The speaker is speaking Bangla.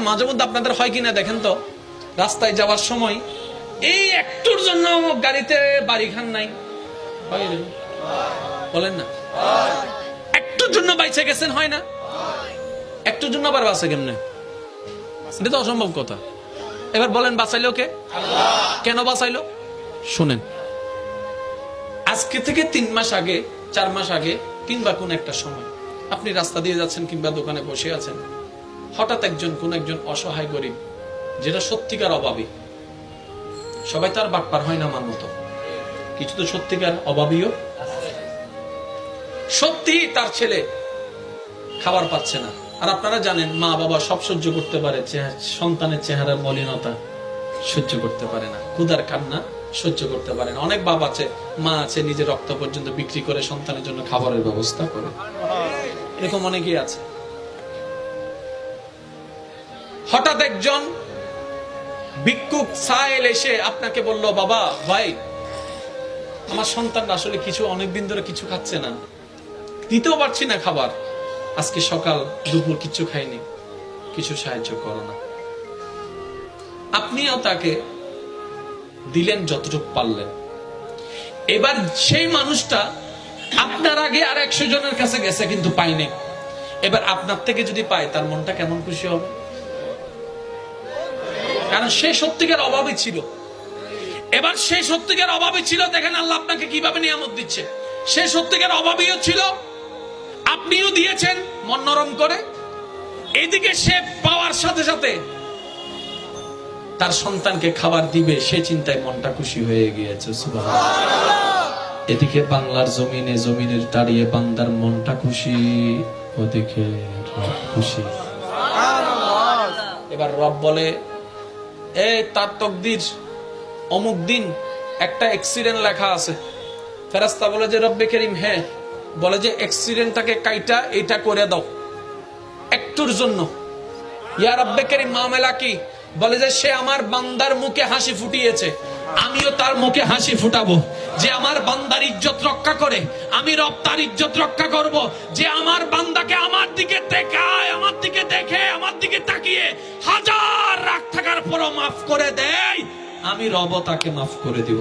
মাঝে মধ্যে আপনাদের হয় কিনা দেখেন তো, রাস্তায় যাওয়ার সময় এই একটুর জন্য গাড়িতে বাড়ি খান নাই, বলেন না? একটুর জন্য বাইচে গেছেন, হয় না? একটুর জন্য আবার বাঁচে কেমনে? এটা তো অসম্ভব কথা। এবার বলেন বাঁচাইলো কে? কেন বাঁচাইলো? শুনেন, আজকে থেকে 3 মাস আগে, 4 মাস আগে, কিংবা কোন একটা সময় আপনি রাস্তা দিয়ে যাচ্ছেন কিংবা দোকানে বসে আছেন, হঠাৎ কোন একজন অসহায় গরিব, যেটা সত্যিকার অভাবী, সবাই তার বাটপার হয় না আমার মতো, কিছু তো সত্যিকার অভাবীও, সত্যি তার ছেলে খাবার পাচ্ছে না। আর আপনারা জানেন মা বাবা সব সহ্য করতে পারে, সন্তানের চেহারার মলিনতা সহ্য করতে পারে না, ক্ষুধার কান্না সহ্য করতে পারে না। অনেক বাবা আছে, মা আছে, নিজের রক্ত পর্যন্ত বিক্রি করে সন্তানের জন্য খাবারের ব্যবস্থা করে, এরকম অনেকেই আছে। হঠাৎ একজন ভিক্ষুক সাইল এসে আপনাকে বলল, বাবা ভাই, আমার সন্তানরা আসলে কিছু অনেকদিন ধরে কিছু খাচ্ছে না, দিতেও পারছি না খাবার, আজকে সকাল দুপুর কিছু খাইনি, কিছু সাহায্য করো না। আপনিও তাকে দিলেন যতটুকু পারলেন। এবার সেই মানুষটা আপনার আগে আর 100 জনের কাছে গেছে কিন্তু পাইনি, এবার আপনার থেকে যদি পায় তার মনটা কেমন খুশি হবে? কারণ সে সত্যিকার অভাবী ছিল। এবার সে সত্যিকার অভাবী ছিল, দেখেন আল্লাহ আপনাকে কিভাবে নিয়ামত দিচ্ছে। সে সত্যিকার অভাবীও ছিল, আপনিও দিয়েছেন মন নরম করে। এদিকে সে পাওয়ার সাথে সাথে তার সন্তানকে খাবার দিবে, সে চিন্তায় মনটা খুশি হয়ে গিয়েছে, সুবহানাল্লাহ। এদিকে বাংলার জমিনের দাঁড়িয়ে বান্দার মনটা খুশি, ওদিকে খুশি। এবার রব বলে, তার তকদির অমুক দিন একটা অ্যাক্সিডেন্ট লেখা আছে। ফেরেশতা বলে যে রব্বে করিম, হ্যাঁ। বলে যে অ্যাক্সিডেন্টটাকে কাইটা এটা করে দাও একটুর জন্য। ইয়া রব্বে করিম, মামলা কি? বলে যে সে আমার বান্দার মুখে হাসি ফুটিয়েছে, আমিও তার মুখে হাসি ফুটাবো। যে আমার বান্দার ইজ্জত রক্ষা করে, আমি রব তার ইজ্জত রক্ষা করব। যে আমার বান্দাকে আমার দিকে তাকায়, আমার দিকে দেখে, আমার দিকে তাকিয়ে হাজার রাগ থাকার পরও মাফ করে দেয়, আমি রব তাকে মাফ করে দিব।